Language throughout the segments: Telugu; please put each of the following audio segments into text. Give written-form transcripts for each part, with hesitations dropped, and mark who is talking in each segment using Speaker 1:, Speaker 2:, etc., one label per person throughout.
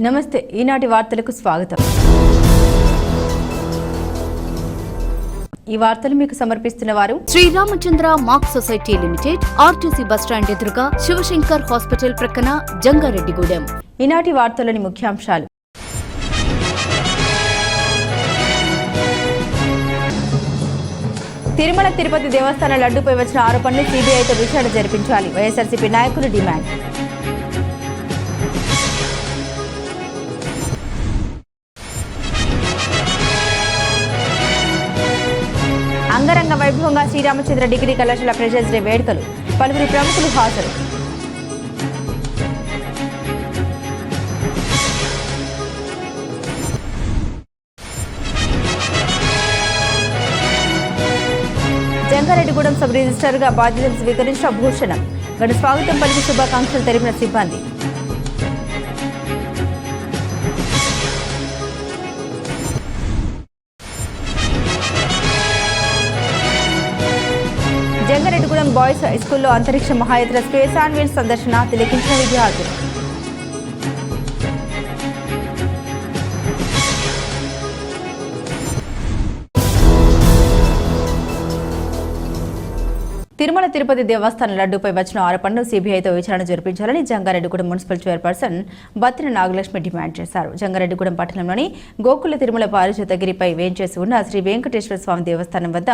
Speaker 1: నమస్తే ఈనాటి వార్తలకు స్వాగతం। ఈ వార్తలు మీకు సమర్పిస్తున్న వారు
Speaker 2: Shri Ramachandra mark society limited, RTC bus stand ఎదురుగా, శివశంకర్ హాస్పిటల్ ప్రక్కన, జంగారెడ్డిగూడెం।
Speaker 1: ఈనాటి వార్తలోని ముఖ్యాంశాలు। తిరుమల తిరుపతి దేవస్థాన లడ్డూపై వచ్చిన ఆరోపణలు సిబిఐతో విచారణ జరిపించాలి, వైఎస్ఆర్సీపీ నాయకులు డిమాండ్। అంగరంగ వైభవంగా శ్రీరామచంద్ర డిగ్రీ కళాశాల ఫ్రెషర్స్ డే వేడుకలు, పలువురు ప్రముఖులు హాజరు। జంగారెడ్డిగూడెం సబ్ రిజిస్ట్రార్గా బాధ్యతలు స్వీకరించిన భూషణం, ఘన స్వాగతం పలికి శుభాకాంక్షలు తెలిపిన సిబ్బంది। జంగారెడ్డిగూడెం బాయ్స్ హైస్కూల్లో అంతరిక్ష మహాయాత్ర స్పేస్ ఆన్ వీల్స్ సందర్శన తిలకించిన విద్యార్థులు। తిరుమల తిరుపతి దేవస్థాన లడ్డూపై వచ్చిన ఆరోపణలు సిబిఐతో విచారణ జరిపించాలని Jangareddygudem municipal chairperson Battina Nagalakshmi demand చేశారు। జంగారెడ్డిగూడెం పట్టణంలోని గోకుల తిరుమల పారిజాతగిరిపై వేంచేసి ఉన్న శ్రీ వెంకటేశ్వర స్వామి దేవస్థానం వద్ద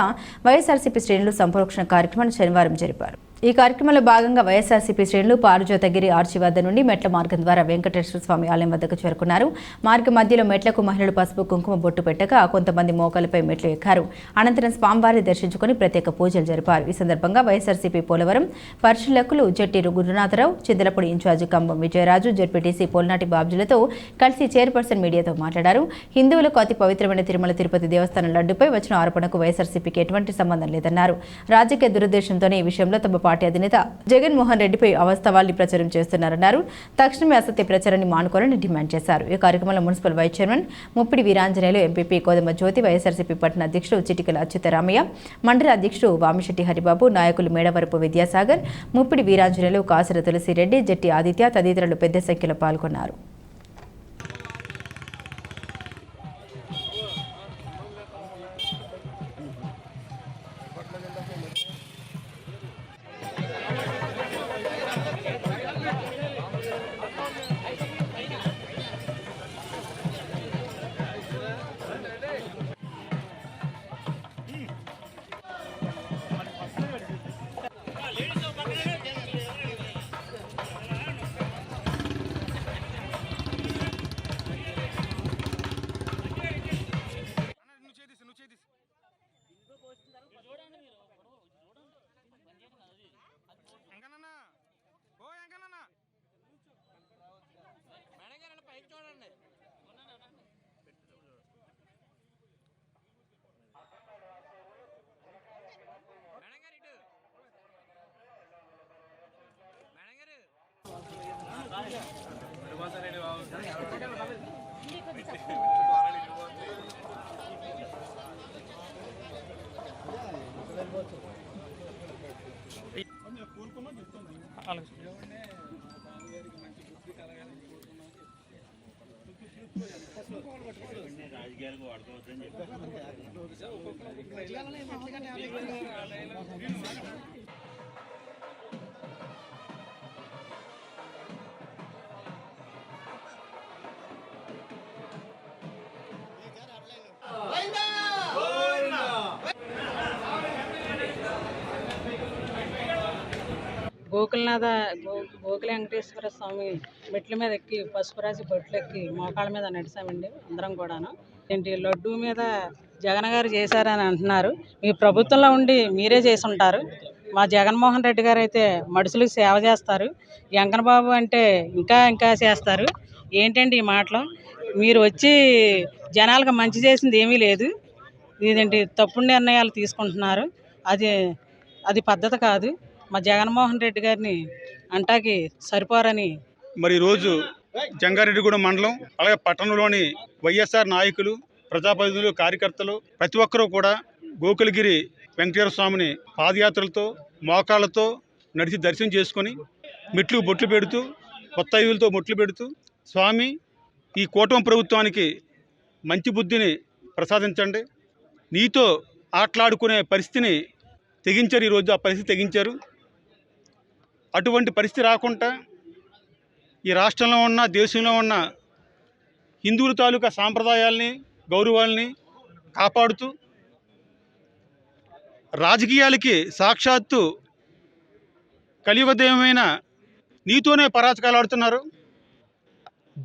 Speaker 1: వైఎస్ఆర్సీపీ శ్రేణులు సంప్రోక్షణ కార్యక్రమాన్ని శనివారం జరిపారు। ఈ కార్యక్రమంలో భాగంగా వైఎస్ఆర్సీపీ శ్రేణులు పారిజాతగిరి ఆర్చి వద్ద నుండి మెట్ల మార్గం ద్వారా వెంకటేశ్వర స్వామి ఆలయం వద్దకు చేరుకున్నారు। మార్గ మధ్యలో మెట్లకు మహిళలు పసుపు కుంకుమ బొట్టు పెట్టగా కొంతమంది మోకాలపై మెట్లు ఎక్కారు। అనంతరం స్వామివారిని దర్శించుకుని ప్రత్యేక పూజలు జరిపారు। ఈ సందర్భంగా వైఎస్ఆర్సీపీ పోలవరం పరిశీలకులు జట్టి గురునాథరావు, చింతలపూడి ఇన్ఛార్జి కంబం విజయరాజు, జడ్పీటీసీ పోల్నాటి బాబ్జులతో కలిసి చైర్పర్సన్ మీడియాతో మాట్లాడారు। హిందువులకు అతి పవిత్రమైన తిరుమల తిరుపతి దేవస్థానం లడ్డుపై వచ్చిన ఆరోపణకు వైఎస్ఆర్సీపీకి ఎటువంటి సంబంధం లేదన్నారు। రాజకీయ దురుద్దేశంతోనే ఈ విషయంలో తమ పార్టీ అధినేత జగన్మోహన్ రెడ్డిపై అవాస్తవాల్ని ప్రచారం చేస్తున్నారన్నారు। తక్షణమే అసత్య ప్రచారాన్ని మానుకోవాలని డిమాండ్ చేశారు। ఈ కార్యక్రమంలో municipal vice chairman Muppidi Veeranjaneyulu, MPP Kodama Jyothi, YSRCP పట్టణ అధ్యక్షుడు చిటికల అచ్యుతరామయ్య, మండల అధ్యక్షుడు వామిశెట్టి హరిబాబు, నాయకులు మేడవరపు విద్యాసాగర్, ముప్పిడి వీరాంజనేయులు, కాసర తులసిరెడ్డి, జట్టి ఆదిత్య తదితరులు పెద్ద సంఖ్యలో పాల్గొన్నారు।
Speaker 3: రాజకీయాలకు వాడుకోవద్దని
Speaker 4: గోకుల వెంకటేశ్వర స్వామి మెట్ల మీద ఎక్కి పసుపు రాసి బొట్లు ఎక్కి మోకాళ్ళ మీద నడిచామండి అందరం కూడాను। ఏంటి లడ్డూ మీద జగన్ గారు చేశారని అంటున్నారు, మీ ప్రభుత్వంలో ఉండి మీరే చేసి ఉంటారు। మా జగన్మోహన్ రెడ్డి గారు అయితే మనుషులకు సేవ చేస్తారు, వెంకన్న బాబు అంటే ఇంకా చేస్తారు। ఏంటండి ఈ మాటలు? మీరు వచ్చి జనాలకు మంచి చేసింది ఏమీ లేదు, ఇదేంటి తప్పుడు నిర్ణయాలు తీసుకుంటున్నారు, అది పద్ధతి కాదు। మా జగన్మోహన్ రెడ్డి గారిని అంటాకి సరిపోరని
Speaker 5: మరి రోజు జంగారెడ్డిగూడెం మండలం అలాగే పట్టణంలోని వైఎస్ఆర్ నాయకులు, ప్రజాప్రతినిధులు, కార్యకర్తలు ప్రతి ఒక్కరూ కూడా గోకులగిరి వెంకటేశ్వర స్వామిని పాదయాత్రలతో మోకాళ్ళతో నడిచి దర్శనం చేసుకొని మెట్లు బొట్లు పెడుతూ కొత్త ఐదులతో బొట్లు పెడుతూ స్వామి ఈ కూటమి ప్రభుత్వానికి మంచి బుద్ధిని ప్రసాదించండి. నీతో ఆటలాడుకునే పరిస్థితిని తెగించారు. ఈరోజు ఆ పరిస్థితి తెగించారు. అటువంటి పరిస్థితి రాకుండా ఈ రాష్ట్రంలో ఉన్న దేశంలో ఉన్న హిందువుల తాలూకా సాంప్రదాయాల్ని గౌరవాల్ని కాపాడుతూ రాజకీయాలకి సాక్షాత్తు కలియుగదేవమైన నీతోనే పరాచకాలు ఆడుతున్నారు.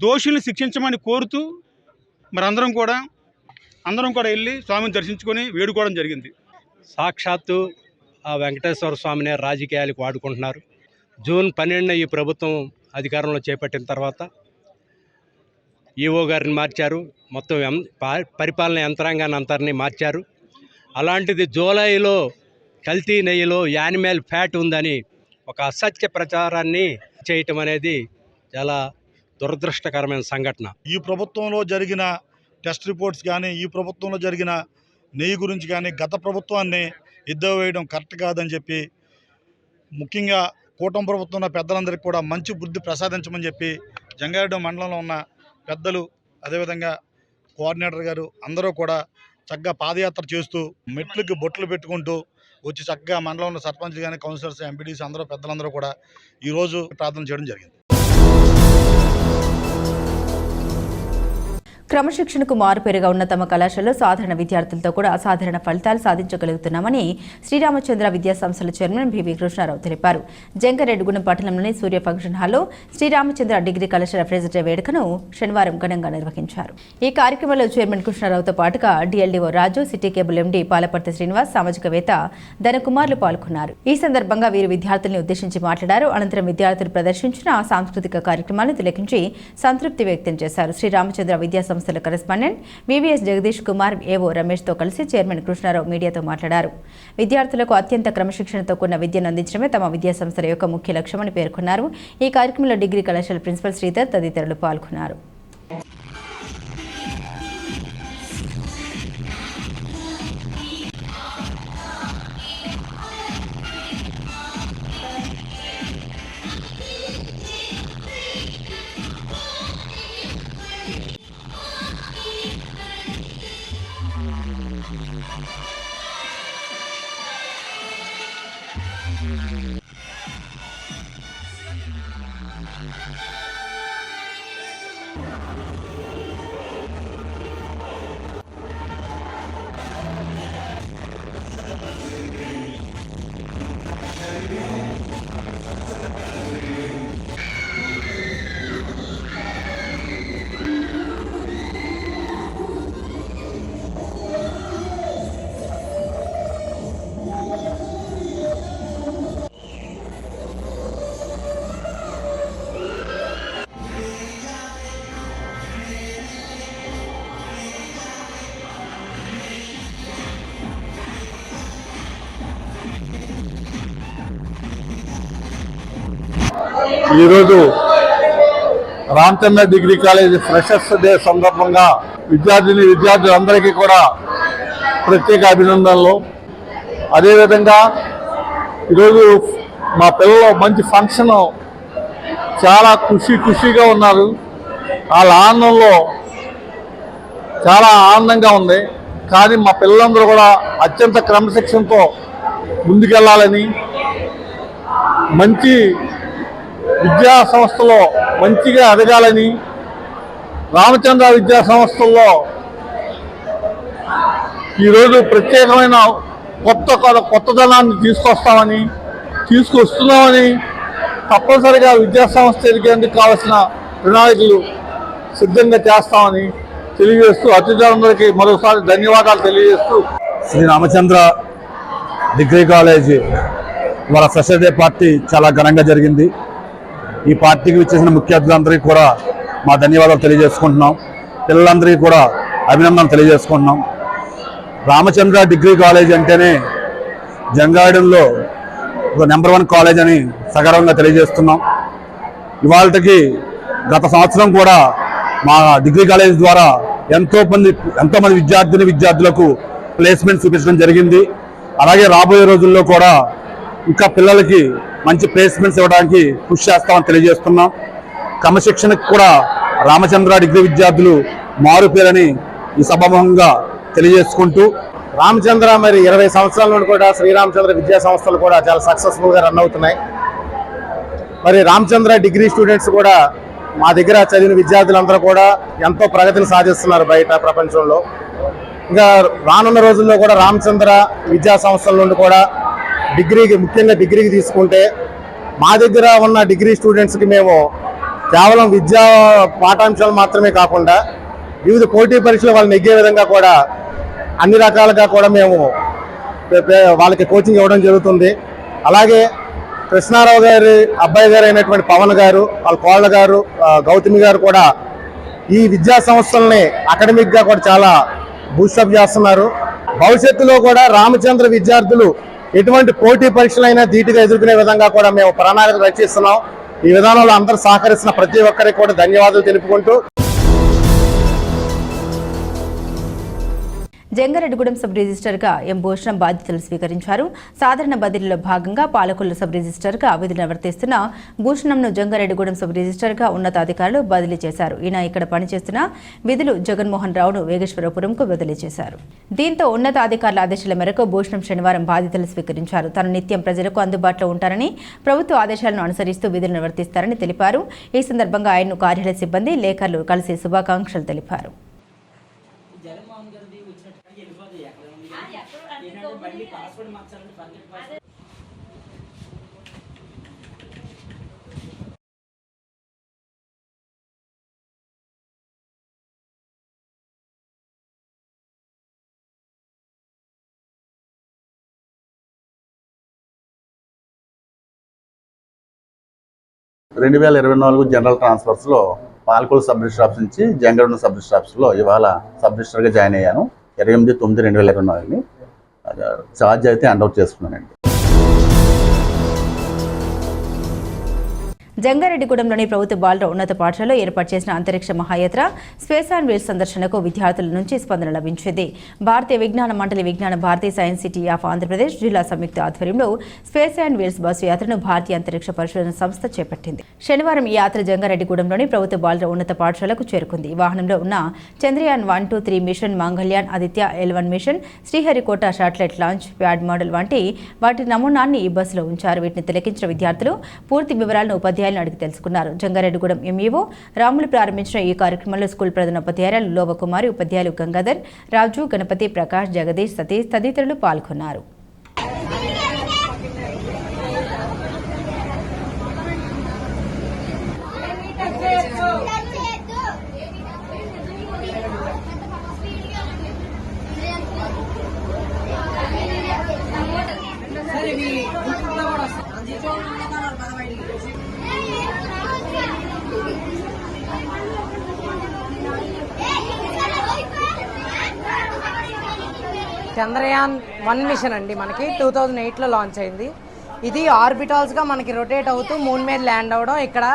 Speaker 5: దోషుల్ని శిక్షించమని కోరుతూ అందరం కూడా వెళ్ళి స్వామిని దర్శించుకొని వేడుకోవడం జరిగింది.
Speaker 3: సాక్షాత్తు ఆ వెంకటేశ్వర స్వామినే రాజకీయాలకు వాడుకుంటున్నారు. జూన్ 12న ఈ ప్రభుత్వం అధికారంలో చేపట్టిన తర్వాత ఈఓ గారిని మార్చారు. మొత్తం పరిపాలన యంత్రాంగాన్ని అంతరిని మార్చారు. అలాంటిది జూలైలో కల్తీ నెయ్యిలో యానిమల్ ఫ్యాట్ ఉందని ఒక అసత్య ప్రచారాన్ని చేయటం అనేది చాలా దురదృష్టకరమైన సంఘటన.
Speaker 6: ఈ ప్రభుత్వంలో జరిగిన టెస్ట్ రిపోర్ట్స్ కానీ, ఈ ప్రభుత్వంలో జరిగిన నెయ్యి గురించి కానీ గత ప్రభుత్వాన్ని ఎద్దేవేయడం కరెక్ట్ కాదని చెప్పి, ముఖ్యంగా కూటమి ప్రభుత్వం ఉన్న పెద్దలందరికీ కూడా మంచి బుద్ధి ప్రసాదించమని చెప్పి జంగారెడ్డి మండలంలో ఉన్న పెద్దలు, అదేవిధంగా కోఆర్డినేటర్ గారు అందరూ కూడా చక్కగా పాదయాత్ర చేస్తూ మెట్లకి బొట్లు పెట్టుకుంటూ వచ్చి చక్కగా మండలంలో సర్పంచ్ కానీ, కౌన్సిలర్స్, ఎంపీడీస్ అందరూ పెద్దలందరూ కూడా ఈరోజు ప్రార్థన చేయడం జరిగింది.
Speaker 1: క్రమశిక్షణకు మారుపేరుగా ఉన్న తమ కళాశాలలో సాధారణ విద్యార్థులతో కూడా అసాధారణ ఫలితాలు సాధించగలుగుతున్నామని శ్రీరామచంద్ర విద్యా సంస్థల చైర్మన్ బివి కృష్ణారావు తెలిపారు. జంగారెడ్డిగూడెం పట్టణంలోని సూర్య ఫంక్షన్ హాల్లో శ్రీరామచంద్ర డిగ్రీ కళాశాల ప్రెసిడెంట్ వేడుకను శనివారం ఘనంగా నిర్వహించారు. ఈ కార్యక్రమంలో చైర్మన్ కృష్ణారావుతో పాటుగా DLDO Raju, city cable MD Palaparthi Srinivas, సామాజికవేత్త ధనకుమార్లు పాల్గొన్నారు. ఈ సందర్భంగా వీరు విద్యార్థుల్ని ఉద్దేశించి మాట్లాడారు. అనంతరం విద్యార్థులు ప్రదర్శించిన సాంస్కృతిక కార్యక్రమాలను తిలకించి సంతృప్తి వ్యక్తం చేశారు. శ్రీరామచంద్ర విద్యా సంస్థల కరెస్పాండెంట్ వివిఎస్ జగదీష్ కుమార్, ఏవో రమేష్తో కలిసి చైర్మన్ కృష్ణారావు మీడియాతో మాట్లాడారు. విద్యార్థులకు అత్యంత క్రమశిక్షణతో కూడిన విద్యను అందించడమే తమ విద్యా సంస్థల యొక్క ముఖ్య లక్ష్యమని పేర్కొన్నారు. ఈ కార్యక్రమంలో డిగ్రీ కళాశాల ప్రిన్సిపల్ శ్రీధర్ తదితరులు పాల్గొన్నారు.
Speaker 7: ఈరోజు Ramachandra degree college freshers day సందర్భంగా విద్యార్థులందరికీ కూడా ప్రత్యేక అభినందనలు. అదేవిధంగా ఈరోజు మా పిల్లలు మంచి ఫంక్షన్, చాలా ఖుషీగా ఉన్నారు. వాళ్ళ ఆనందంలో చాలా ఆనందంగా ఉంది. కానీ మా పిల్లలందరూ కూడా అత్యంత క్రమశిక్షణతో ముందుకెళ్ళాలని, మంచి విద్యా సంస్థలో మంచిగా ఎదగాలని, రామచంద్ర విద్యా సంస్థల్లో ఈరోజు ప్రత్యేకమైన కొత్తదనాన్ని తీసుకొస్తున్నామని తప్పనిసరిగా విద్యా సంస్థ ఎదిగేందుకు కావాల్సిన ప్రణాళికలు సిద్ధంగా చేస్తామని తెలియజేస్తూ అతిథులందరికీ మరోసారి ధన్యవాదాలు తెలియజేస్తూ,
Speaker 8: శ్రీ రామచంద్ర డిగ్రీ కాలేజ్ వాళ్ళ ఫ్రెషర్ డే పార్టీ చాలా ఘనంగా జరిగింది. ఈ పార్టీకి వచ్చేసిన ముఖ్య అతిథులందరికీ కూడా మా ధన్యవాదాలు తెలియజేసుకుంటున్నాం. పిల్లలందరికీ కూడా అభినందనలు తెలియజేసుకుంటున్నాం. రామచంద్ర డిగ్రీ కాలేజ్ అంటేనే జంగారెడ్డిలో ఒక నెంబర్ 1 కాలేజ్ అని సగర్వంగా తెలియజేస్తున్నాం. ఇవాళకి గత సంవత్సరం కూడా మా డిగ్రీ కాలేజ్ ద్వారా ఎంతోమంది విద్యార్థులకు ప్లేస్మెంట్ చూపించడం జరిగింది. అలాగే రాబోయే రోజుల్లో కూడా ఇంకా పిల్లలకి మంచి ప్లేస్మెంట్స్ ఇవ్వడానికి కృషి చేస్తామని తెలియజేస్తున్నాం. క్రమశిక్షణకు కూడా రామచంద్ర డిగ్రీ విద్యార్థులు మారు పేరని ఈ సభాముఖంగా తెలియజేసుకుంటూ, రామచంద్ర మరి 20 సంవత్సరాల నుండి కూడా శ్రీరామచంద్ర విద్యా సంస్థలు కూడా చాలా సక్సెస్ఫుల్గా రన్ అవుతున్నాయి. మరి రామచంద్ర డిగ్రీ స్టూడెంట్స్ కూడా మా దగ్గర చదివిన విద్యార్థులందరూ కూడా ఎంతో ప్రగతిని సాధిస్తున్నారు బయట ప్రపంచంలో. ఇంకా రానున్న రోజుల్లో కూడా రామచంద్ర విద్యా సంస్థల నుండి కూడా ముఖ్యంగా డిగ్రీకి తీసుకుంటే మా దగ్గర ఉన్న డిగ్రీ స్టూడెంట్స్కి మేము కేవలం విద్యా పాఠాంశాలు మాత్రమే కాకుండా వివిధ పోటీ పరీక్షలు వాళ్ళు నెగ్గే విధంగా కూడా అన్ని రకాలుగా కూడా మేము వాళ్ళకి కోచింగ్ ఇవ్వడం జరుగుతుంది. అలాగే కృష్ణారావు గారి అబ్బాయి గారు అయినటువంటి పవన్ గారు, వాళ్ళ కోళ్ళ గారు, గౌతమి గారు కూడా ఈ విద్యా సంస్థల్ని అకాడమిక్గా కూడా చాలా బూస్టప్ చేస్తున్నారు. భవిష్యత్తులో కూడా రామచంద్ర విద్యార్థులు ఎటువంటి పోటీ పరీక్షలైనా ధీటుగా ఎదుర్కొనే విధంగా కూడా మేము ప్రణాళిక రచిస్తున్నాం. ఈ విధానంలో అందరూ సహకరిస్తున్న ప్రతి ఒక్కరికి కూడా ధన్యవాదాలు తెలుపుకుంటూ,
Speaker 1: జంగారెడ్డిగూడెం సబ్ రిజిస్టర్గా ఎం భూషణం బాధ్యతలు స్వీకరించారు. సాధారణ బదిలీలో భాగంగా పాలకొల్లు సబ్ రిజిస్టర్గా విధులు నిర్వర్తిస్తున్న భూషణంను జంగారెడ్డిగూడెం సబ్ రిజిస్టర్గా ఉన్నతాధికారులు బదిలీ చేశారు. ఈయన ఇక్కడ పనిచేస్తున్న విధులు జగన్మోహన్ రావును వేగేశ్వరపురంకు బదిలీ చేశారు. దీంతో ఉన్నతాధికారుల ఆదేశాల మేరకు భూషణం శనివారం బాధ్యతలు స్వీకరించారు. తాను నిత్యం ప్రజలకు అందుబాటులో ఉంటారని, ప్రభుత్వ ఆదేశాలను అనుసరిస్తూ విధులు నిర్వర్తిస్తారని తెలిపారు. ఈ సందర్భంగా ఆయన్ను కార్యాలయ సిబ్బంది, లేఖర్లు కలిసి శుభాకాంక్షలు తెలిపారు.
Speaker 8: రెండు 2024 జనరల్ ట్రాన్స్ఫర్స్లో పాలకొల్లు సబ్ రిజిస్టర్ ఆఫీస్ నుంచి జంగారెడ్డి సబ్ రిజిస్టర్ ఆఫీస్లో ఇవాళ సబ్ రిజిస్టర్గా జాయిన్ అయ్యాను. 28/9/2024 ఛార్జ్ అయితే హ్యాండ్అవుట్ చేసుకున్నానండి.
Speaker 1: జంగారెడ్డిగూడెంలోని ప్రభుత్వ బాలుర ఉన్నత పాఠశాలలో ఏర్పాటు చేసిన అంతరిక్ష మహాయాత్ర స్పేస్ అండ్ వీల్స్ సందర్శనకు విద్యార్థుల నుంచి స్పందన లభించింది. భారతీయ Vignana Mandali, Vignana Bharati science city of Andhra Pradesh జిల్లా సంయుక్త ఆధ్వర్యంలో స్పేస్ అండ్ వీల్స్ బస్సు యాత్రను భారతీయ అంతరిక్ష పరిశోధన సంస్థ చేపట్టింది. శనివారం ఈ యాత్ర జంగారెడ్డిగూడెంలోని ప్రభుత్వ బాలుర ఉన్నత పాఠశాలకు చేరుకుంది. వాహనంలో ఉన్న Chandrayaan 1, 2, 3 mission, Mangalyaan, Aditya L1 mission, Sriharikota satellite launch pad model వంటి వాటి నమూనాన్ని ఈ బస్సులో ఉంచారు. వీటిని తిలకించిన విద్యార్థులు పూర్తి వివరాలను ఉపాధ్యాయులను అడిగి తెలుసుకున్నారు. జంగారెడ్డిగూడెం ఎంఈఓ రాములు ప్రారంభించిన ఈ కార్యక్రమంలో స్కూల్ ప్రధాన ఉపాధ్యాయులు లోవకుమారి, ఉపాధ్యాయులు గంగాధర్, రాజు, గణపతి, ప్రకాష్, జగదీష్, సతీష్ తదితరులు పాల్గొన్నారు.
Speaker 9: చంద్రయాన్ 1 మిషన్ అండి, మనకి 2008లో లాంచ్ అయింది. ఇది ఆర్బిటాల్స్గా మనకి రొటేట్ అవుతూ మూన్ మీద ల్యాండ్ అవ్వడం ఇక్కడ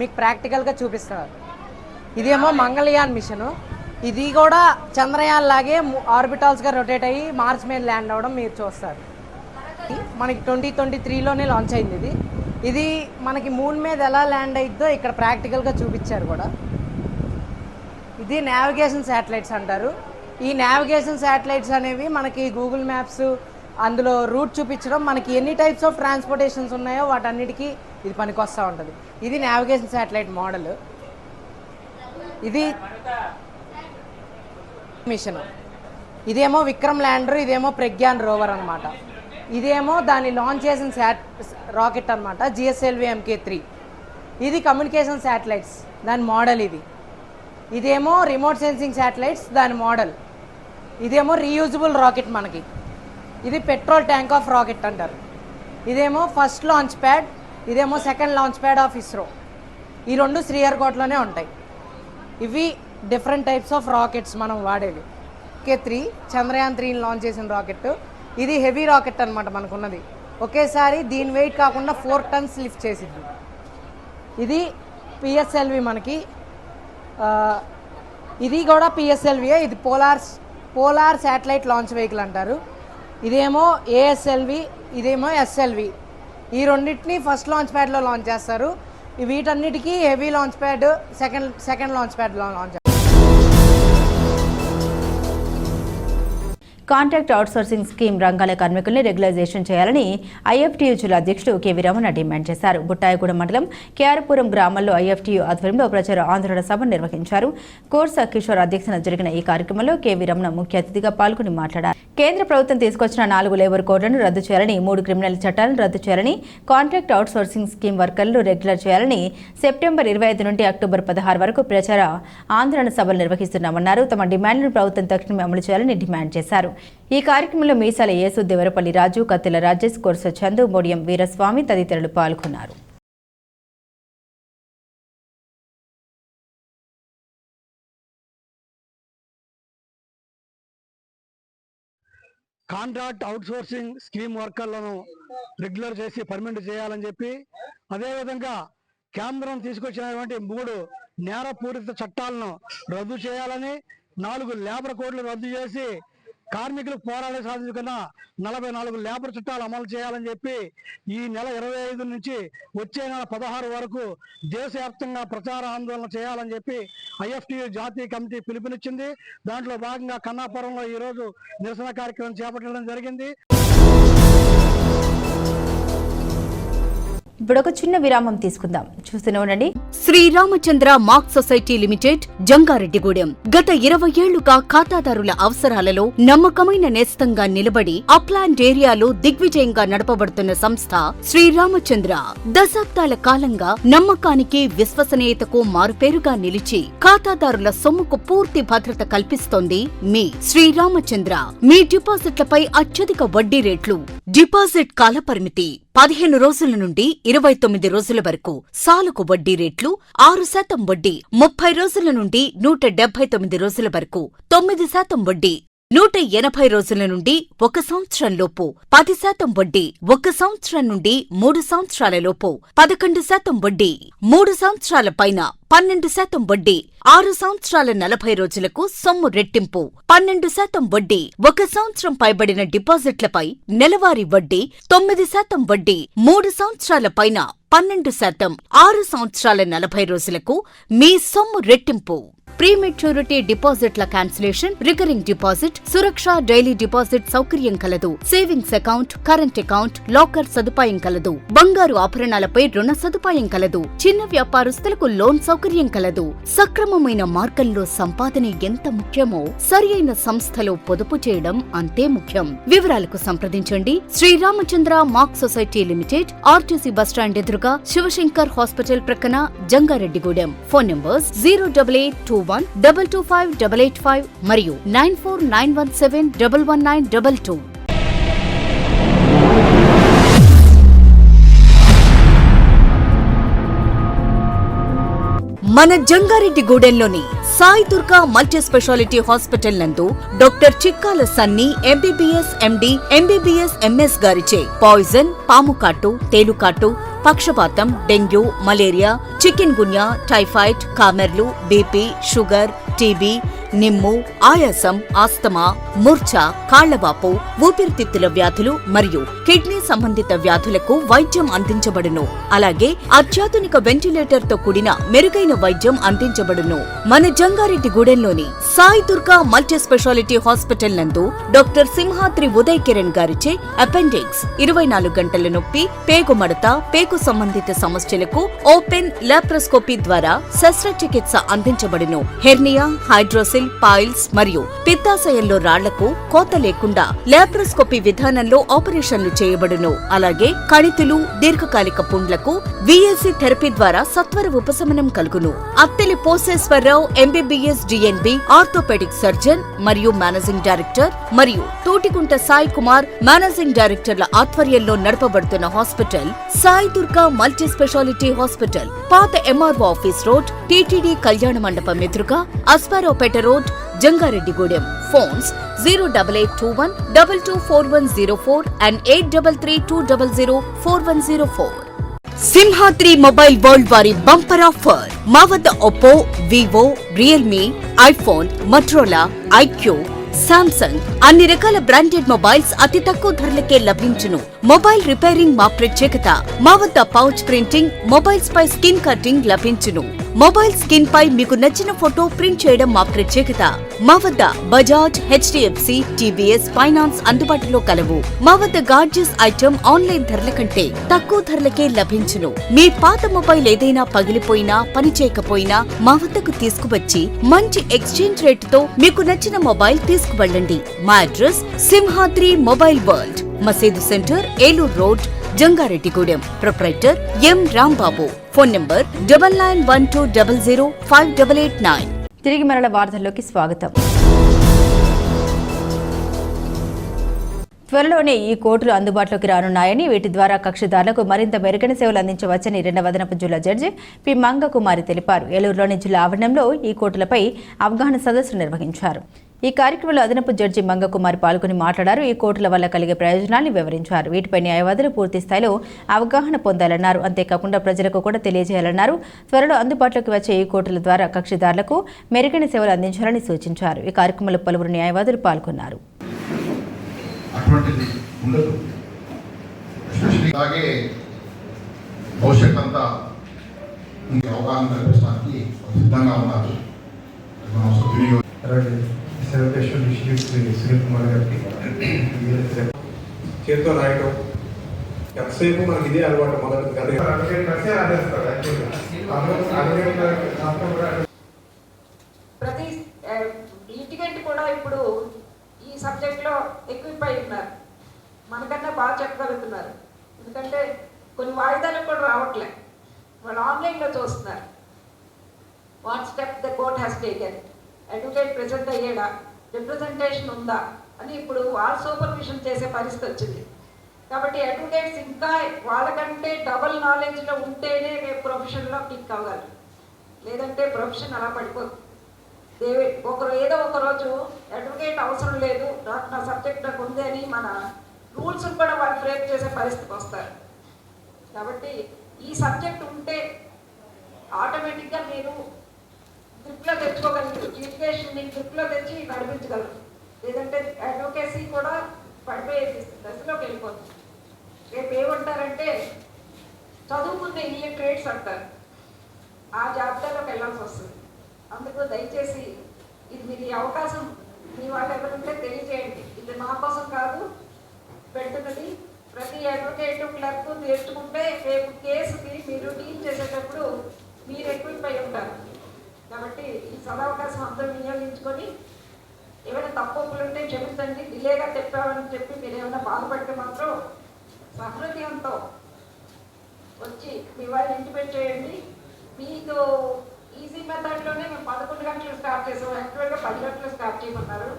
Speaker 9: మీకు ప్రాక్టికల్గా చూపిస్తున్నారు. ఇదేమో మంగళయాన్ మిషను, ఇది కూడా చంద్రయాన్ లాగే ఆర్బిటాల్స్గా రొటేట్ అయ్యి మార్స్ మీద ల్యాండ్ అవ్వడం మీరు చూస్తారు. మనకి 2023లోనే లాంచ్ అయింది. ఇది మనకి మూన్ మీద ఎలా ల్యాండ్ అయిద్దో ఇక్కడ ప్రాక్టికల్గా చూపించారు కూడా. ఇది నావిగేషన్ శాటిలైట్స్ అంటారు. ఈ నావిగేషన్ శాటిలైట్స్ అనేవి మనకి గూగుల్ మ్యాప్స్ అందులో రూట్ చూపించడం, మనకి ఎన్ని టైప్స్ ఆఫ్ ట్రాన్స్పోర్టేషన్స్ ఉన్నాయో వాటన్నిటికీ ఇది పనికొస్తూ ఉంటుంది. ఇది నావిగేషన్ శాటిలైట్ మోడల్. ఇది మిషన్, ఇదేమో విక్రమ్ ల్యాండర్, ఇదేమో ప్రజ్ఞాన్ రోవర్ అనమాట. ఇదేమో దాన్ని లాంచ్ చేసిన రాకెట్ అనమాట, GSLV MK3. ఇది కమ్యూనికేషన్ శాటిలైట్స్ దాని మోడల్. ఇదేమో రిమోట్ సెన్సింగ్ శాటిలైట్స్ దాని మోడల్. ఇదేమో రీయూజబుల్ రాకెట్ మనకి. ఇది పెట్రోల్ ట్యాంక్ ఆఫ్ రాకెట్ అంటారు. ఇదేమో ఫస్ట్ లాంచ్ ప్యాడ్, ఇదేమో second launch pad of ISRO. ఈ రెండు శ్రీహరికోటలోనే ఉంటాయి. ఇవి డిఫరెంట్ టైప్స్ ఆఫ్ రాకెట్స్ మనం వాడేవి. MK3 చంద్రయాన్ 3 లాంచ్ చేసిన రాకెట్. ఇది హెవీ రాకెట్ అనమాట మనకున్నది. ఒకేసారి దీని వెయిట్ కాకుండా 4 టన్స్ లిఫ్ట్ చేసిద్ది. ఇది PSLV మనకి. ఇది కూడా PSLV. ఇది పోలార్ శాటిలైట్ లాంచ్ వెహికల్ అంటారు. ఇదేమో ASLV, ఇదేమో SLV. ఈ రెండింటిని ఫస్ట్ లాంచ్ ప్యాడ్లో లాంచ్ చేస్తారు. వీటన్నిటికీ heavy launch pad second launch pad launch.
Speaker 1: Contract outsourcing scheme రంగాల కార్మికుల్ని రెగ్యులైజేషన్ చేయాలని ఐఎఫ్టీయూ జిల్లా అధ్యక్షుడు కెవి రమణ డిమాండ్ చేశారు. బుట్టాయగూడెం మండలం కేఆర్పురం గ్రామంలో ఐఎఫ్టీయూ ఆధ్వర్యంలో ప్రచార ఆందోళన సభ నిర్వహించారు. కోర్సా కిషోర్ అధ్యక్షతన జరిగిన ఈ కార్యక్రమంలో కెవి రమణ ముఖ్య అతిథిగా పాల్గొని మాట్లాడారు. కేంద్ర ప్రభుత్వం తీసుకొచ్చిన 4 లేబర్ కోడ్లను రద్దు చేయాలని, 3 క్రిమినల్ చట్టాలను రద్దు చేయాలని, కాంట్రాక్ట్ అవుట్సోర్సింగ్ స్కీమ్ వర్కర్లు రెగ్యులర్ చేయాలని సెప్టెంబర్ 25 నుండి అక్టోబర్ 16 వరకు ప్రచార ఆందోళన సభలు నిర్వహిస్తున్నామన్నారు. తమ డిమాండ్లను ప్రభుత్వం తక్షణమే అమలు చేయాలని డిమాండ్ చేశారు. ఈ కార్యక్రమంలో మీసాల యేసు, దేవరపల్లి రాజు, కత్తిల రాజేష్, కొరస చందు, మోడియం వీరస్వామి తదితరులు పాల్గొన్నారు.
Speaker 10: కాంట్రాక్ట్ అవుట్సోర్సింగ్ స్కీమ్ వర్కర్లను రెగ్యులర్ చేసి పర్మనెంట్ చేయాలని చెప్పి, అదేవిధంగా కేంద్రం తీసుకొచ్చినటువంటి 3 నేరపూరిత చట్టాలను రద్దు చేయాలని, 4 లేబర్ కోడ్లు రద్దు చేసి కార్మికులు పోరాడే సాధించుకున్న 44 లేబర్ చట్టాలు అమలు చేయాలని చెప్పి ఈ నెల 25 నుంచి వచ్చే నెల 16 వరకు దేశవ్యాప్తంగా ప్రచార ఆందోళన చేయాలని చెప్పి ఐఎఫ్టీయూ జాతీయ కమిటీ పిలుపునిచ్చింది. దాంట్లో భాగంగా కన్నాపురంలో ఈరోజు నిరసన కార్యక్రమం చేపట్టడం జరిగింది.
Speaker 1: ఇప్పుడు ఒక చిన్న విరామం తీసుకుందాం. చూస్తూనే ఉండండి.
Speaker 2: Sriramachandra mark society limited, Jangareddygudem. గత 20 ఏళ్లుగా ఖాతాదారుల అవసరాలలో నమ్మకమైన నేస్తంగా నిలబడి అప్లాండ్ ఏరియాలో దిగ్విజయంగా నడపబడుతున్న సంస్థ శ్రీరామచంద్ర. దశాబ్దాల కాలంగా నమ్మకానికి, విశ్వసనీయతకు మారుపేరుగా నిలిచి ఖాతాదారుల సొమ్ముకు పూర్తి భద్రత కల్పిస్తోంది మీ శ్రీరామచంద్ర. మీ డిపాజిట్లపై అత్యధిక వడ్డీ రేట్లు, డిపాజిట్ కాలపరిమితి 15 రోజుల నుండి 29 రోజుల వరకు, సాలుకు వడ్డీ రేట్లు 6% వడ్డీ, 30 రోజుల నుండి 179 రోజుల వరకు 9% వడ్డీ, 180 రోజుల నుండి 1 సంవత్సరం లోపు 10% వడ్డీ, 1 సంవత్సరం నుండి 3 సంవత్సరాల లోపు 11% వడ్డీ, 3 సంవత్సరాల పైన 12% వడ్డీ, 6 సంవత్సరాల 40 రోజులకు సొమ్ము రెట్టింపు 12% వడ్డీ, 1 సంవత్సరం పైబడిన డిపాజిట్లపై నెలవారీ వడ్డీ 9% వడ్డీ, 3 సంవత్సరాల పైన 12%, 6 సంవత్సరాల 40 రోజులకు మీ సొమ్ము రెట్టింపు. ప్రీమెచ్యూరిటీ డిపాజిట్ల క్యాన్సిలేషన్, రికరింగ్ డిపాజిట్, సురక్ష డైలీ డిపాజిట్ సౌకర్యం కలదు. Savings account, current account, locker సదుపాయం కలదు. బంగారు ఆభరణాలపై రుణ సదుపాయం కలదు. చిన్న వ్యాపారస్తులకు లోన్ సౌకర్యం కలదు. సక్రమమైన మార్గంలో సంపాదన ఎంత ముఖ్యమో సరియైన సంస్థలో పొదుపు చేయడం అంతే ముఖ్యం. వివరాలకు సంప్రదించండి. Sriramachandra mark society limited, RTC bus stand ఎదురుగా, శివశంకర్ హాస్పిటల్ ప్రక్కన, జంగారెడ్డిగూడెం. ఫోన్ నంబర్స్ 08821225885 మరియు 9491711922. మన జంగారెడ్డిగూడెంలోని Sai Durga multi specialty hospital నందు doctor Chikkala Sunny MBBS MD, MBBS MS గారిచే పాయిజన్, పాముకాటు, తేలుకాటు, పక్షపాతం, dengue, malaria, chikungunya, typhoid, కామెర్లు, బీపీ, షుగర్, టీబీ, నిమ్ము, ఆయాసం, ఆస్తమా, మూర్ఛ, కాళ్లవాపు, ఊపిరితిత్తుల వ్యాధులు మరియు కిడ్నీ సంబంధిత వ్యాధులకు వైద్యం అందించబడును. అలాగే అత్యాధునిక వెంటిలేటర్ తో కూడిన మెరుగైన వైద్యం అందించబడును. మన జంగారెడ్డిగూడెంలోని Sai Durga multi specialty hospital నందు డాక్టర్ సింహాద్రి ఉదయ్ కిరణ్ గారిచే అపెండిక్స్, 24 గంటల నొప్పి, పేగు మడత, పేగు సంబంధిత సమస్యలకు ఓపెన్ లాప్రోస్కోపీ ద్వారా శస్త్రచికిత్స అందించబడును. హెర్నియా, హైడ్రోసిల్, పాయిల్స్ మరియు పిత్తాశయంలో రాళ్లకు కోత లేకుండా లాప్రోస్కోపీ విధానంలో ఆపరేషన్లు చేయబడును. అలాగే కణితులు, దీర్ఘకాలిక పుండ్లకు విఎల్సి థెరపీ ద్వారా సత్వర ఉపశమనం కలుగును. Attili Poseswara Rao MBBS DNB, orthopaedic surgeon మరియు మేనేజింగ్ డైరెక్టర్, మరియు తోటికుంట సాయి కుమార్ మేనేజింగ్ డైరెక్టర్ల ఆధ్వర్యంలో నడపబడుతున్న hospital Sai Durga multi specialty hospital, పాత ఎంఆర్ఓ ఆఫీస్ రోడ్, టీటీడీ కళ్యాణ మండపం ఎదురుగా, Aswaraopeta road, Jangareddygudem. Phones 08821224104 and 8332004104. Simhadri mobile world వారి బంపర్ ఆఫర్. మా వద్ద Oppo, Vivo, Realme, iPhone, Motorola, iQOO, Samsung అన్ని రకాల బ్రాండెడ్ మొబైల్స్ అతి తక్కువ ధరలకే లభించును. మొబైల్ రిపేరింగ్ మా ప్రత్యేకత. మా వద్ద పౌచ్ ప్రింటింగ్, మొబైల్స్ పై స్కిన్ కటింగ్ లభించును. మొబైల్ స్కిన్ పై మీకు నచ్చిన ఫోటో ప్రింట్ చేయడం మా ప్రత్యేకత. మా వద్ద బజాజ్, హెచ్డిఎఫ్సి, టీబీఎస్ ఫైనాన్స్ అందుబాటులో కలవు. మా వద్ద గార్జియస్ ఐటమ్ ఆన్లైన్ ధరల కంటే తక్కువ ధరలకే లభించును. మీ పాత మొబైల్ ఏదైనా పగిలిపోయినా, పనిచేయకపోయినా మా వద్దకు తీసుకువచ్చి మంచి ఎక్స్చేంజ్ రేటుతో మీకు నచ్చిన మొబైల్ తీసుకువెళ్ళండి. మా అడ్రస్ సింహాద్రి మొబైల్ వరల్డ్, మసీదు centre, Eluru road, Jangareddygudem. Proprietor ఎం రాంబాబు. Phone number 9912005889.
Speaker 1: తిరిగి మరల వార్తల్లోకి స్వాగతం. త్వరలోనే ఈ కోర్టులు అందుబాటులోకి రానున్నాయని, వీటి ద్వారా కక్షిదారులకు మరింత మెరుగైన సేవలు అందించవచ్చని రెండవ అదనపు జిల్లా జడ్జి పి మంగకుమారి తెలిపారు. ఏలూరులోని జిల్లా ఆవరణంలో ఈ కోర్టులపై అవగాహన సదస్సు నిర్వహించారు. ఈ కార్యక్రమంలో అదనపు జడ్జి మంగకుమారి పాల్గొని మాట్లాడారు. ఈ కోర్టుల వల్ల కలిగే ప్రయోజనాన్ని వివరించారు. వీటిపై న్యాయవాదులు పూర్తి స్థాయిలో అవగాహన పొందాలన్నారు. అంతేకాకుండా ప్రజలకు కూడా తెలియజేయాలన్నారు. త్వరలో అందుబాటులోకి వచ్చే ఈ కోర్టుల ద్వారా కక్షిదారులకు మెరుగైన సేవలు అందించాలని సూచించారు. ఈ కార్యక్రమంలో పలువురు న్యాయవాదులు పాల్గొన్నారు.
Speaker 11: చేతితో రాయటం ఎంతసేపు మనకి ఇదే అలవాటు. మొదటి
Speaker 12: ప్రతి లిటిగెంట్ కూడా ఇప్పుడు ఈ సబ్జెక్ట్లో ఎక్విప్ అయి ఉన్నారు. మనకన్నా బాగా చెప్పగలుగుతున్నారు. ఎందుకంటే కొన్ని వాయిదాలకు కూడా రావట్లే, వాళ్ళు ఆన్లైన్లో చూస్తున్నారు. What step the court has taken, advocate present అయ్యాడా, రిప్రజెంటేషన్ ఉందా అని ఇప్పుడు వాళ్ళు సూపర్విజన్ చేసే పరిస్థితి వచ్చింది. కాబట్టి అడ్వకేట్స్ ఇంకా వాళ్ళకంటే డబల్ నాలెడ్జ్లో ఉంటేనే ప్రొఫెషన్లో క్లిక్ అవ్వగలరు. లేదంటే ప్రొఫెషన్ అలా పడిపోతుంది. ఒకరు ఏదో ఒక రోజు అడ్వకేట్ అవసరం లేదు, నా సబ్జెక్ట్ నాకు ఉంది అని మన రూల్స్ కూడా వాళ్ళు ఫ్రేమ్ చేసే పరిస్థితికి వస్తారు. కాబట్టి ఈ సబ్జెక్ట్ ఉంటే ఆటోమేటిక్గా మీరు గ్రిప్లో తెచ్చుకోగలరు, లిటిగేషన్ని గ్రిప్లో తెచ్చి నడిపించగలరు. లేదంటే అడ్వకేసీ కూడా పడిపోయే దశలోకి వెళ్ళిపోతుంది. రేపు ఏమంటారంటే చదువుకున్న ఇల్లిటరేట్స్ అంటారు, ఆ జాబితాలోకి వెళ్ళాల్సి వస్తుంది. అందుకు దయచేసి ఇది మీరు ఈ అవకాశం మీ వాళ్ళు ఎవరుంటే తెలియజేయండి. ఇది మా కోసం కాదు పెడుతున్నది. ప్రతి అడ్వకేట్ క్లర్క్ నేర్చుకుంటే రేపు కేసుకి మీరు డీల్ చేసేటప్పుడు మీరు ఎక్విప్ అయి ఉంటారు. కాబట్టి ఈ సదవకాశం అందరూ వినియోగించుకొని ఏమైనా తప్పులు ఉంటే క్షమించండి. డిలేగా చెప్పామని చెప్పి మీరు ఏమైనా బాధపడితే మాత్రం సహృదయంతో వచ్చి మీ వాళ్ళు ఇంటిమేట్ చేయండి. మీకు ఈజీ మెథడ్లోనే మేము 11 గంటలు స్టార్ట్ చేసాం, యాక్చువల్గా 10 గంటలు స్టార్ట్ చేయమన్నారు.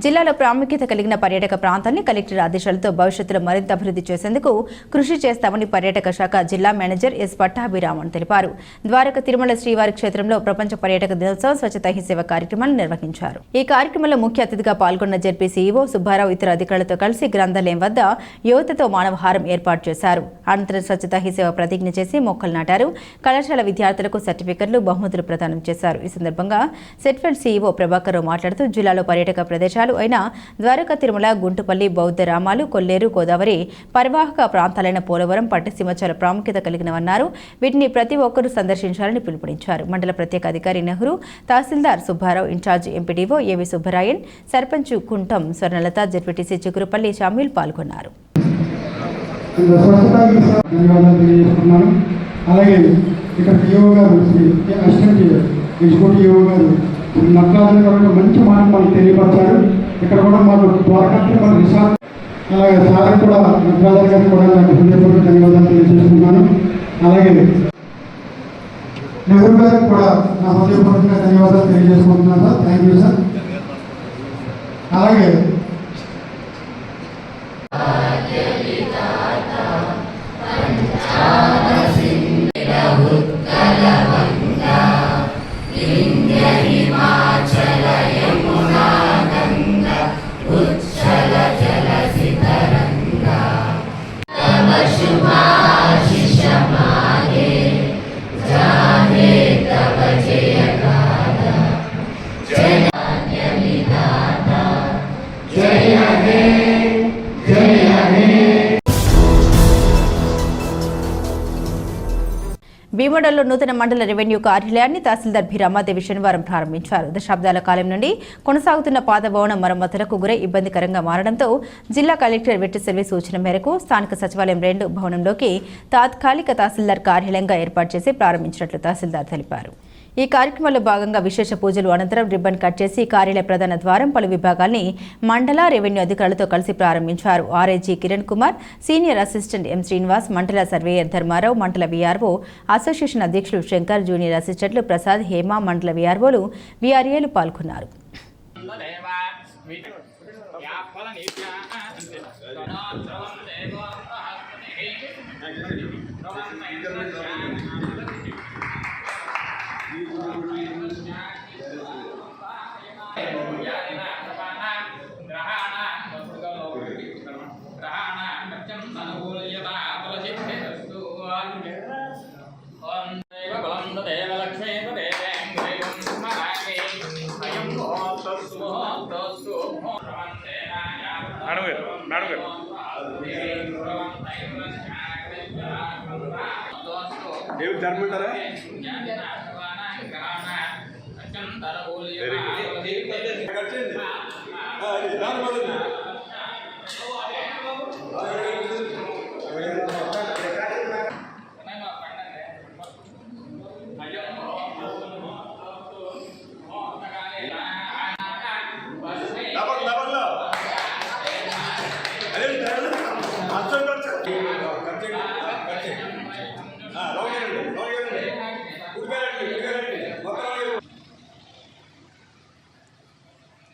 Speaker 1: జిల్లాలో ప్రాముఖ్యత కలిగిన పర్యాటక ప్రాంతాన్ని కలెక్టర్ ఆదేశాలతో భవిష్యత్తులో మరింత అభివృద్ధి చేసేందుకు కృషి చేస్తామని పర్యాటక శాఖ జిల్లా మేనేజర్ ఎస్ పట్టాభిరామన్ తెలిపారు. ద్వారక తిరుమల శ్రీవారి క్షేత్రంలో ప్రపంచ పర్యాటక దినోత్సవం స్వచ్ఛతా హీ సేవ కార్యక్రమాన్ని నిర్వహించారు. ఈ కార్యక్రమంలో ముఖ్య అతిథిగా పాల్గొన్న జెడ్పీ సీఈఓ సుబ్బారావు ఇతర అధికారులతో కలిసి గ్రంథాలయం వద్ద యువతతో మానవహారం ఏర్పాటు చేశారు. అనంతరం స్వచ్ఛతా హీ సేవ ప్రతిజ్ఞ చేసి మొక్కలు నాటారు. కళాశాల విద్యార్థులకు సర్టిఫికెట్లు, బహుమతులు ప్రదానం చేశారు. ఈ సందర్భంగా సెట్ఫెడ్ సీఈఓ ప్రభాకర్ మాట్లాడుతూ జిల్లాలో పర్యాటక ప్రదేశాలు అయిన ద్వారక తిరుమల, గుంటుపల్లి, బౌద్ధ రామాలు, కొల్లేరు, గోదావరి పరివాహక ప్రాంతాలైన పోలవరం, పట్టిసీమ చాలా ప్రాముఖ్యత కలిగినవన్నారు. వీటిని ప్రతి ఒక్కరూ సందర్శించాలని పిలుపునిచ్చారు. మండల ప్రత్యేక అధికారి నెహ్రూ, తహసీల్దార్ సుబ్బారావు, ఇన్ఛార్జ్ ఎంపీడీఓ ఏవి సుబ్బరాయన్, సర్పంచ్ కుంటం స్వర్ణలత, జెడ్పీటీసీ చిగురుపల్లి షామీల్ పాల్గొన్నారు.
Speaker 13: మంచి మాట మనకు తెలియపరిచారు. ఇక్కడ కూడా మాకు ద్వారకా తిరుమల రిసార్ట్, అలాగే సార్ కూడా నటరాజర్ గారికి కూడా నాకు హృదయపూర్వక ధన్యవాదాలు తెలియజేస్తున్నాను. అలాగే నెహ్రూ గారికి కూడా నా హృదయపూర్వక ధన్యవాదాలు తెలియజేసుకుంటున్నాను సార్. Thank you sir. అలాగే
Speaker 14: जाहे तब जयकार
Speaker 1: భీమడోలో నూతన మండల రెవెన్యూ కార్యాలయాన్ని తహసీల్దార్ బి రమాదేవి శనివారం ప్రారంభించారు. దశాబ్దాల కాలం నుండి కొనసాగుతున్న పాత భవనం మరమ్మతులకు గురై ఇబ్బందికరంగా మారడంతో జిల్లా కలెక్టర్ వెట్టి సెల్వి సూచన మేరకు స్థానిక సచివాలయం 2 భవనంలోకి తాత్కాలిక తహసీల్దార్ కార్యాలయంగా ఏర్పాటు చేసి ప్రారంభించినట్లు తహసీల్దార్ తెలిపారు. ఈ కార్యక్రమంలో భాగంగా విశేష పూజలు అనంతరం రిబ్బన్ కట్ చేసి కార్యాలయ ప్రధాన ద్వారం పలు విభాగాల్ని మండల రెవెన్యూ అధికారులతో కలిసి ప్రారంభించారు. ఆర్ఐజీ కిరణ్ కుమార్, సీనియర్ అసిస్టెంట్ ఎం శ్రీనివాస్, మండల సర్వేయర్ ధర్మారావు, మండల వీఆర్ఓ అసోసియేషన్ అధ్యక్షులు శంకర్, జూనియర్ అసిస్టెంట్లు ప్రసాద్, హేమ, మండల వీఆర్ఓలు, వీఆర్ఏలు పాల్గొన్నారు.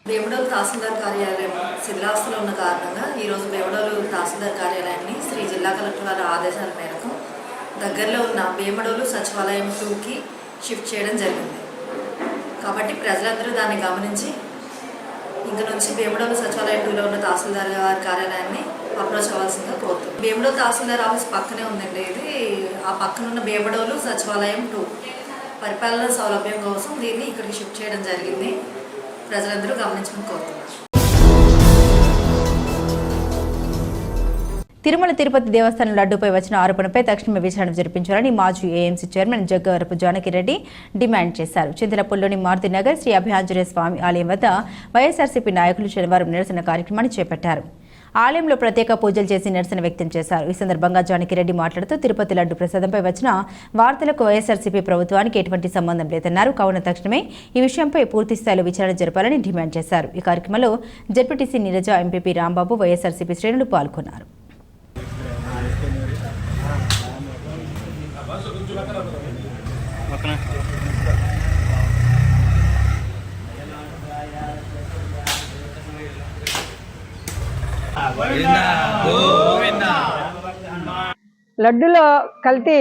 Speaker 14: భీమడోలు తహసీల్దార్ కార్యాలయం శిథిలావస్థలో ఉన్న కారణంగా ఈరోజు భీమడోలు తహసీల్దార్ కార్యాలయాన్ని శ్రీ జిల్లా కలెక్టర్ వారి ఆదేశాల మేరకు దగ్గరలో ఉన్న భీమడోలు సచివాలయం 2కి షిఫ్ట్ చేయడం జరిగింది. కాబట్టి ప్రజలందరూ దాన్ని గమనించి ఇంక నుంచి భీమడోలు సచివాలయం 2లో ఉన్న తహసీల్దార్ వారి కార్యాలయాన్ని అప్రోచ్ అవ్వాల్సిందిగా కోరుతుంది. భీమడోలు తహసీల్దార్ ఆఫీస్ పక్కనే ఉందండి. ఇది ఆ పక్కన ఉన్న భీమడోలు సచివాలయం 2 పరిపాలన సౌలభ్యం కోసం దీన్ని ఇక్కడికి షిఫ్ట్ చేయడం జరిగింది. ప్రజలందరూ గమనించమని కోరుతున్నారు.
Speaker 1: తిరుమల తిరుపతి దేవస్థానం లడ్డూపై వచ్చిన ఆరోపణపై తక్షణమే విచారణ జరిపించాలని మాజీ AMC chairman Jaggavarapu Janaki Reddy demand చేశారు. చింతలపూడిలోని మారుతినగర్ శ్రీ అభయాంజనేయ స్వామి ఆలయం వద్ద వైఎస్ఆర్సీపీ నాయకులు శనివారం నిరసన కార్యక్రమాన్ని చేపట్టారు. ఆలయంలో ప్రత్యేక పూజలు చేసి నిరసన వ్యక్తం చేశారు. ఈ సందర్భంగా జానకిరెడ్డి మాట్లాడుతూ తిరుపతి లడ్డు ప్రసాదంపై వచ్చిన వార్తలకు వైఎస్ఆర్సీపీ ప్రభుత్వానికి ఎటువంటి సంబంధం లేదన్నారు. కావున తక్షణమే ఈ విషయంపై పూర్తి స్థాయిలో విచారణ జరపాలని డిమాండ్ చేశారు. ఈ కార్యక్రమంలో జెడ్పీటీసీ నీరజ, ఎంపీపీ రాంబాబు, వైఎస్ఆర్సీపీ శ్రేణులు పాల్గొన్నారు.
Speaker 15: లడ్డులో కల్తీ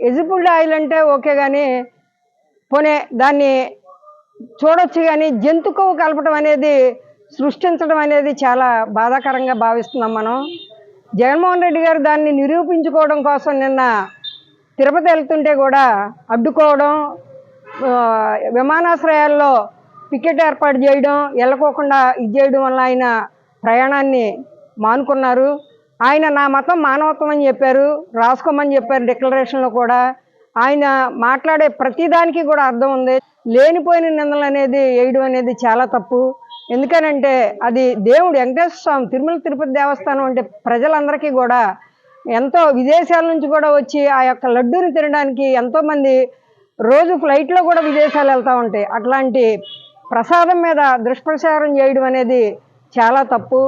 Speaker 15: ఎజిపుల్డ్ ఆయిల్ అంటే ఓకే, కానీ పోనీ దాన్ని చూడొచ్చు, కానీ జంతు కొవ్వు కలపడం అనేది, సృష్టించడం అనేది చాలా బాధాకరంగా భావిస్తున్నాం మనం. జగన్మోహన్ రెడ్డి గారు దాన్ని నిరూపించుకోవడం కోసం నిన్న తిరుపతి వెళ్తుంటే కూడా అడ్డుకోవడం, విమానాశ్రయాల్లో పికెట్ ఏర్పాటు చేయడం, వెళ్ళకోకుండా ఇది చేయడం వల్ల ఆయన ప్రయాణాన్ని మానుకున్నారు. ఆయన నా మతం మానవత్వం అని చెప్పారు, రాసుకోమని చెప్పారు డిక్లరేషన్లో కూడా. ఆయన మాట్లాడే ప్రతిదానికి కూడా అర్థం ఉంది. లేనిపోయిన నిందలు అనేది వేయడం అనేది చాలా తప్పు. ఎందుకనంటే అది దేవుడు వెంకటేశ్వర స్వామి తిరుమల తిరుపతి దేవస్థానం అంటే ప్రజలందరికీ కూడా ఎంతో విదేశాల నుంచి కూడా వచ్చి ఆ యొక్క లడ్డూని తినడానికి ఎంతోమంది రోజు ఫ్లైట్లో కూడా విదేశాలు వెళ్తూ ఉంటాయి. అట్లాంటి ప్రసాదం మీద దుష్ప్రచారం చేయడం అనేది చాలా తప్పు.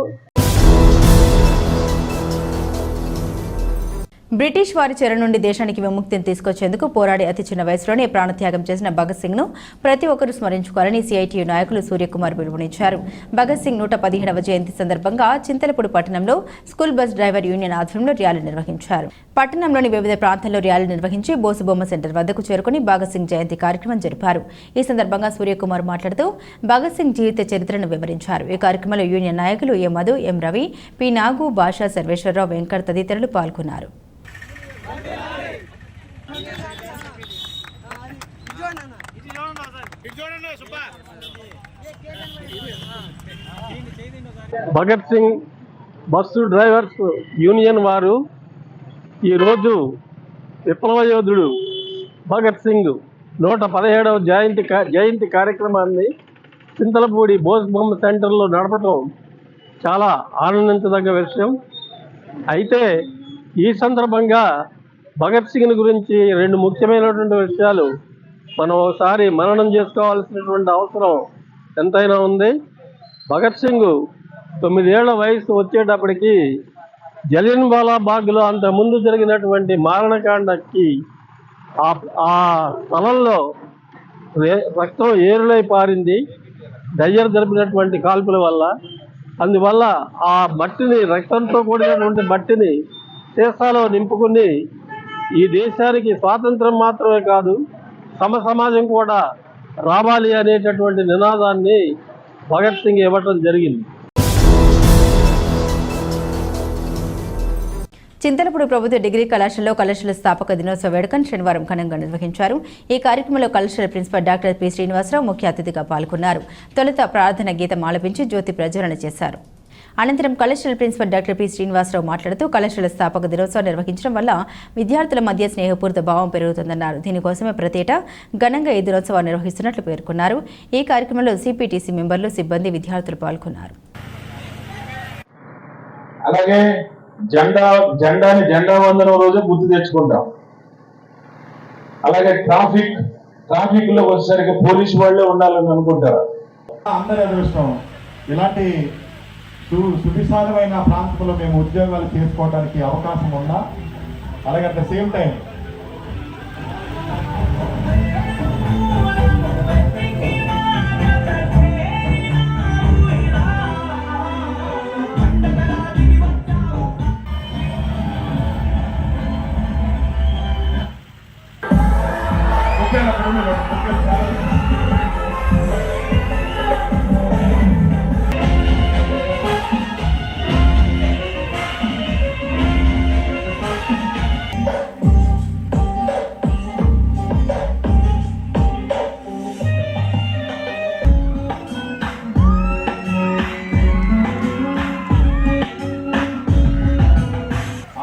Speaker 1: బ్రిటిష్ వారి చెర నుండి దేశానికి విముక్తిని తీసుకొచ్చేందుకు పోరాడి అతి చిన్న వయసులోనే ప్రాణత్యాగం చేసిన భగత్ సింగ్ ను ప్రతి ఒక్కరూ స్మరించుకోవాలని సిఐటియు నాయకులు సూర్యకుమార్ పిలుపునిచ్చారు. భగత్ సింగ్ 115వ జయంతి సందర్భంగా చింతలపూడి పట్టణంలో స్కూల్ బస్ డ్రైవర్ యూనియన్ ఆధ్వర్యంలో ర్యాలీ నిర్వహించారు. పట్టణంలోని వివిధ ప్రాంతాల్లో ర్యాలీ నిర్వహించి బోసుబొమ్మ సెంటర్ వద్దకు చేరుకుని భగత్ సింగ్ జయంతి కార్యక్రమం జరిపారు. ఈ సందర్భంగా సూర్యకుమార్ మాట్లాడుతూ భగత్ సింగ్ జీవిత చరిత్రను వివరించారు. ఈ కార్యక్రమంలో యూనియన్ నాయకులు ఎం మధు, ఎం రవి, పి నాగు, భాషా, సర్వేశ్వరరావు, వెంకట్ తదితరులు పాల్గొన్నారు.
Speaker 16: Bhagat Singh bus drivers union వారు ఈరోజు విప్లవ యోధుడు భగత్ సింగ్ 117వ జయంతి కార్యక్రమాన్ని చింతలపూడి బోస్ బొమ్మ సెంటర్లో నడపడం చాలా ఆనందించదగ్గ విషయం. అయితే ఈ సందర్భంగా భగత్ సింగ్ గురించి 2 ముఖ్యమైనటువంటి విషయాలు మనం ఒకసారి మననం చేసుకోవాల్సినటువంటి అవసరం ఎంతైనా ఉంది. భగత్ సింగ్ 9 ఏళ్ల వయసు వచ్చేటప్పటికి జలియన్వాలా బాగ్లో అంతకుముందు జరిగినటువంటి మారణకాండకి ఆ స్థలంలో రక్తం ఏరులై పారింది డయ్యర్ జరిపినటువంటి కాల్పుల వల్ల. అందువల్ల ఆ మట్టిని, రక్తంతో కూడినటువంటి మట్టిని సీసాలో నింపుకుని ఈ దేశానికి స్వాతంత్రం మాత్రమే కాదు సమాజం కూడా రావాలి అనేటటువంటి నినాదాన్ని భగత్ సింగ్ ఇవ్వటం జరిగింది.
Speaker 1: చింతలపూడి ప్రభుత్వ డిగ్రీ కళాశాలలో కళాశాల స్థాపక దినోత్సవ వేడుకను శనివారం ఘనంగా నిర్వహించారు. ఈ కార్యక్రమంలో కళాశాల ప్రిన్సిపల్ డాక్టర్ పి శ్రీనివాసరావు ముఖ్య అతిథిగా పాల్గొన్నారు. తొలుత ప్రార్థన గీతం ఆలపించి జ్యోతి ప్రజ్వలన చేశారు. అనంతరం కళాశాల ప్రిన్సిపల్ డాక్టర్ పి శ్రీనివాసరావు మాట్లాడుతూ కళాశాల స్థాపక దినోత్సవం నిర్వహించడం వల్ల విద్యార్థుల మధ్య స్నేహపూరిత భావం పెరుగుతుందన్నారు. దీనికోసమే ప్రతి ఏటా ఘనంగా ఈ దినోత్సవాన్ని నిర్వహిస్తున్నట్లు పేర్కొన్నారు. ఈ కార్యక్రమంలో సిపిటిసి మెంబర్లు, సిబ్బంది, విద్యార్థులు పాల్గొన్నారు.
Speaker 17: అలాగే జెండా వందనం రోజు గుర్తు తెచ్చుకుంటాం. అలాగే ట్రాఫిక్ లో వచ్చేసరికి పోలీసు వాళ్ళే ఉండాలని అనుకుంటారు.
Speaker 13: అందరి అదృష్టం ఇలాంటి సువిశాలమైన ప్రాంతంలో మేము ఉద్యోగాలు చేసుకోవడానికి అవకాశం ఉందా, అలాగే అట్ ద సేమ్ టైం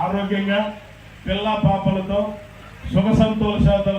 Speaker 13: ఆరోగ్యంగా పిల్ల పాపలతో సుఖ సంతోషాలు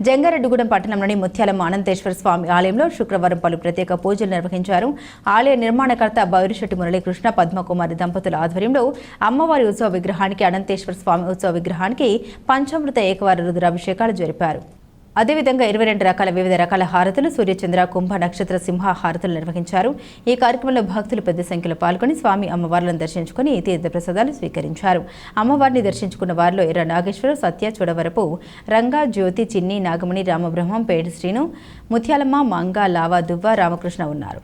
Speaker 1: జంగారెడ్డిగూడెం పట్టణంలోని ముత్యాలమ్మ అనంతేశ్వర స్వామి ఆలయంలో శుక్రవారం పలు ప్రత్యేక పూజలు నిర్వహించారు. ఆలయ నిర్మాణకర్త బైరుశెట్టి మురళీకృష్ణ, పద్మకుమారి దంపతుల ఆధ్వర్యంలో అమ్మవారి ఉత్సవ విగ్రహానికి, అనంతేశ్వర స్వామి ఉత్సవ విగ్రహానికి పంచామృత ఏకవార రుద్రాభిషేకాలు జరిపారు. అదేవిధంగా 22 వివిధ రకాల హారతులు, సూర్యచంద్ర, కుంభ, నక్షత్ర, సింహ హారతులు నిర్వహించారు. ఈ కార్యక్రమంలో భక్తులు పెద్ద సంఖ్యలో పాల్గొని స్వామి అమ్మవార్లను దర్శించుకుని తీర్థప్రసాదాలు స్వీకరించారు. అమ్మవారిని దర్శించుకున్న వారిలో ఎర్ర నాగేశ్వర, సత్య, చూడవరపు, రంగా, జ్యోతి, చిన్ని, నాగమణి, రామబ్రహ్మం, పేడి శ్రీను, ముత్యాలమ్మ, మంగ, లావా, దువ్వ, రామకృష్ణ ఉన్నారు.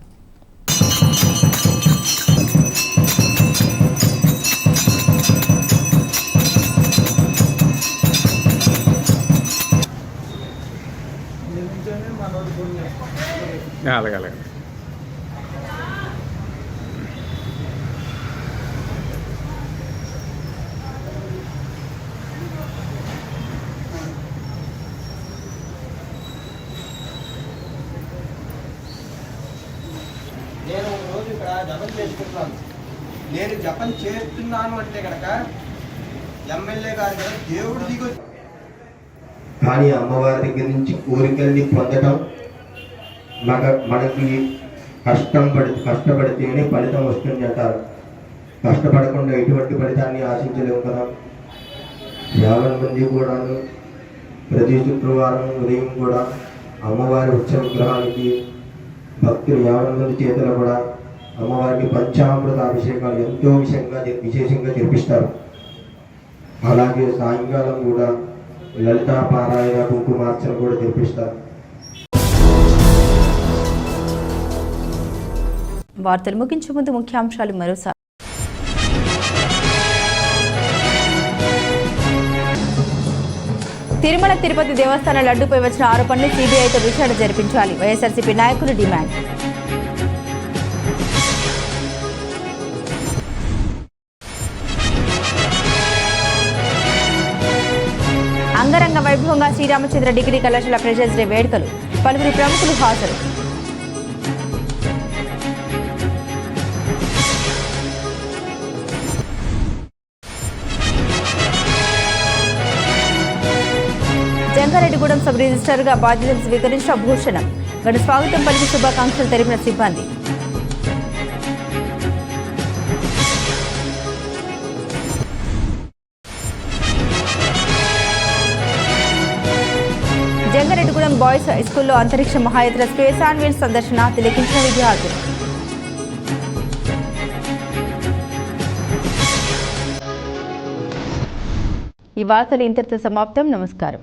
Speaker 18: అలాగే అలాగే
Speaker 19: నేను రోజు ఇక్కడ జపం చేసుకుంటున్నాను. నేను జపం చేస్తున్నాను అంటే కనుక ఎమ్మెల్యే గారు కదా దేవుడు దిగు. కానీ అమ్మవారి దగ్గర నుంచి కోరికల్ని పొందటం మనకి కష్టపడితేనే ఫలితం వస్తుంది అంటారు. కష్టపడకుండా ఎటువంటి ఫలితాన్ని ఆశించలేము కదా. 50 మంది కూడా ప్రతి శుక్రవారం ఉదయం కూడా అమ్మవారి ఉత్సవ విగ్రహానికి భక్తులు 50 మంది చేతులు కూడా అమ్మవారికి పంచామృత అభిషేకాలు ఎంతో విశేషంగా జరిపిస్తారు. అలాగే సాయంకాలం కూడా లలితా పారాయణ, కుంకుమార్చన కూడా జరిపిస్తారు.
Speaker 1: వార్తలు ముగించే ముందు ముఖ్యాంశాలు మరోసారి. తిరుమల తిరుపతి దేవస్థాన లడ్డూపై వచ్చిన ఆరోపణలు సీబీఐతో విచారణ జరిపించాలి. వైఎస్ఆర్సీపీ నాయకులు డిమాండ్. అంగరంగ వైభవంగా శ్రీరామచంద్ర డిగ్రీ కళాశాల ఫ్రెషర్స్ డే వేడుకలు. పలువురు ప్రముఖులు హాజరు. జంగారెడ్డిగూడెం సబ్ రిజిస్ట్రార్గా బాధ్యతలు స్వీకరించిన భూషణం. ఘన స్వాగతం పలికి శుభాకాంక్షలు తెలిపిన సిబ్బంది. జంగారెడ్డిగూడెం బాయ్స్ హైస్కూల్లో అంతరిక్ష మహాయాత్ర స్పేస్ ఆన్ వీల్స్ సందర్శన తిలకించిన విద్యార్థులు. ఈ వార్తలు ఇంతటితో సమాప్తం. నమస్కారం.